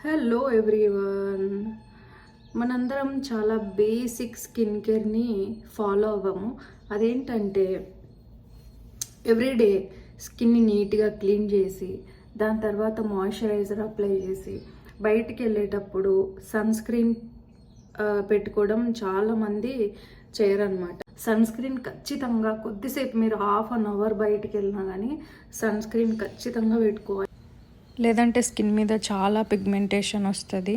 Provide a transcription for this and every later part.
Hello everyone. మనందరం చాలా basic skin కేర్ని follow అవ్వము. అదేంటంటే ఎవ్రీడే స్కిన్ని నీట్గా క్లీన్ చేసి దాని తర్వాత మాయిశ్చరైజర్ అప్లై చేసి బయటికి వెళ్ళేటప్పుడు సన్ స్క్రీన్ పెట్టుకోవడం చాలామంది చేయరనమాట. సన్ స్క్రీన్ ఖచ్చితంగా కొద్దిసేపు మీరు హాఫ్ అన్ అవర్ బయటికి వెళ్ళినా కానీ సన్ స్క్రీన్ ఖచ్చితంగా పెట్టుకోవాలి. లేదంటే స్కిన్ మీద చాలా పిగ్మెంటేషన్ వస్తుంది.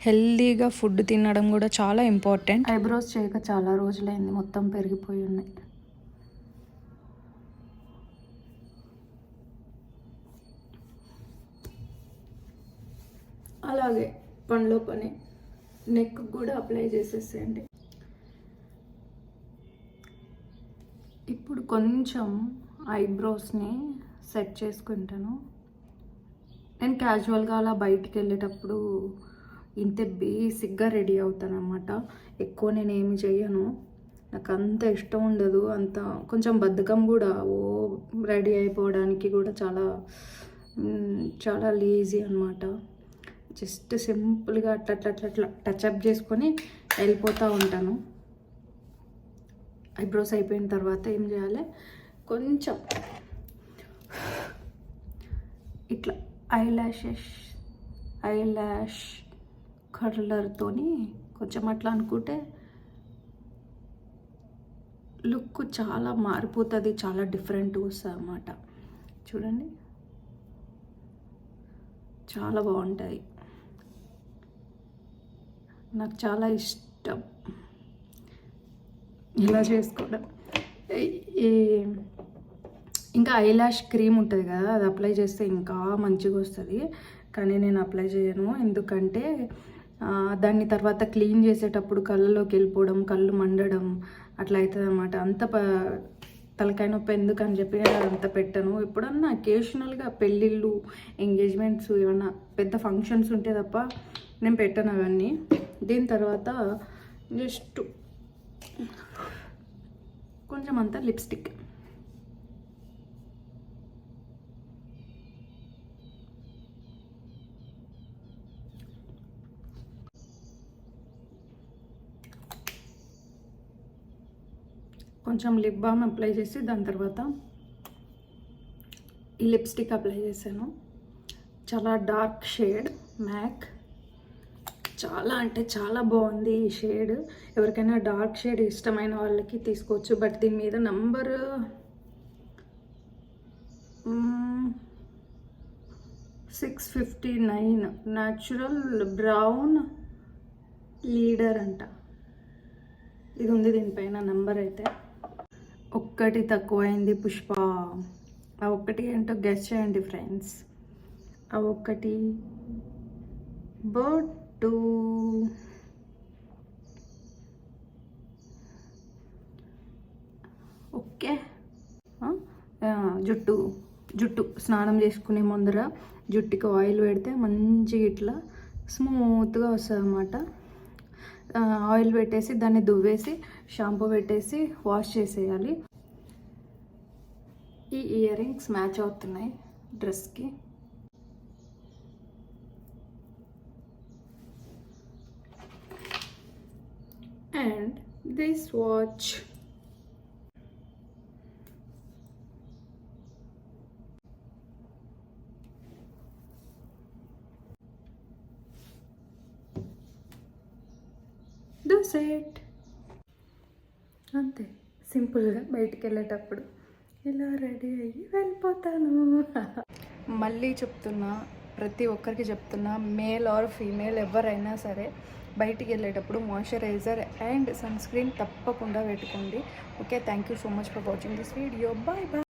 హెల్దీగా ఫుడ్ తినడం కూడా చాలా ఇంపార్టెంట్. ఐబ్రోస్ చేయక చాలా రోజులైంది, మొత్తం పెరిగిపోయి ఉన్నాయి. అలాగే పనిలో పని నెక్ కూడా అప్లై చేసేసేయండి. ఇప్పుడు కొంచెం ఐబ్రోస్ని సెట్ చేసుకుంటాను. నేను క్యాజువల్గా అలా బయటికి వెళ్ళేటప్పుడు ఇంతే బేసిక్గా రెడీ అవుతాను అన్నమాట. ఎక్కువ నేను ఏమి చేయను, నాకు అంత ఇష్టం ఉండదు, అంత కొంచెం బద్ధకం కూడా. రెడీ అయిపోవడానికి కూడా చాలా చాలా లేజీ అనమాట. జస్ట్ సింపుల్గా అట్లా టచ్అప్ చేసుకొని వెళ్ళిపోతూ ఉంటాను. ఐబ్రోస్ అయిపోయిన తర్వాత ఏం చేయాలి, కొంచెం ఇట్లా ఐలాష్ కర్లర్తోని కొంచెం అట్లా అనుకుంటే లుక్ చాలా మారిపోతుంది, చాలా డిఫరెంట్గా వస్తుంది అన్నమాట. చూడండి, చాలా బాగుంటుంది, నాకు చాలా ఇష్టం ఇలా చేసుకోవడం. ఇంకా ఐలాష్ క్రీమ్ ఉంటుంది కదా, అది అప్లై చేస్తే ఇంకా మంచిగా వస్తుంది. కానీ నేను అప్లై చేయను, ఎందుకంటే దాన్ని తర్వాత క్లీన్ చేసేటప్పుడు కళ్ళలోకి వెళ్ళిపోవడం, కళ్ళు మండడం అట్లా అవుతుంది అన్నమాట. అంత తలకాయ నొప్పి ఎందుకని చెప్పి నేను అదంతా పెట్టను. ఎప్పుడన్నా అకేషనల్గా పెళ్ళిళ్ళు, ఎంగేజ్మెంట్స్, ఏమన్నా పెద్ద ఫంక్షన్స్ ఉంటే తప్ప నేను పెట్టను అవన్నీ. దీని తర్వాత జస్ట్ కొంచెం అంతా లిప్స్టిక్, కొంచెం లిప్ బామ్ అప్లై చేసి దాని తర్వాత ఈ లిప్స్టిక్ అప్లై చేశాను. చాలా డార్క్ షేడ్ మ్యాక్, చాలా అంటే చాలా బాగుంది ఈ షేడ్. ఎవరికైనా డార్క్ షేడ్ ఇష్టమైన వాళ్ళకి తీసుకోవచ్చు. బట్ దీని మీద నంబర్ 659 న్యాచురల్ బ్రౌన్ లీడర్ అంట, ఇది ఉంది దీనిపైన నెంబర్. అయితే ఒక్కటి తక్కువైంది పుష్ప. ఆ ఒక్కటి ఏంటో గెస్ చేయండి ఫ్రెండ్స్. ఆ ఒక్కటి బొట్టు. ఓకే, జుట్టు స్నానం చేసుకునే ముందర జుట్టుకి ఆయిల్ పెడితే మంచిగా ఇట్లా స్మూత్గా వస్తుంది అన్నమాట. ఆయిల్ పెట్టేసి దాన్ని దువ్వేసి షాంపూ పెట్టేసి వాష్ చేసేయాలి. ఈ ఇయర్ రింగ్స్ మ్యాచ్ అవుతున్నాయి డ్రెస్కి. And this watch. సెట్ అంతే, సింపుల్గా బయటికి వెళ్ళేటప్పుడు ఇలా రెడీ అయ్యి వెళ్ళిపోతాను. మళ్ళీ చెప్తున్నా, ప్రతి ఒక్కరికి చెప్తున్నా, మేల్ ఆర్ ఫీమేల్ ఎవరైనా సరే బయటికి వెళ్ళేటప్పుడు మాయిశ్చరైజర్ అండ్ సన్ స్క్రీన్ తప్పకుండా పెట్టుకోండి. Okay, thank you so much for watching this video. Bye bye.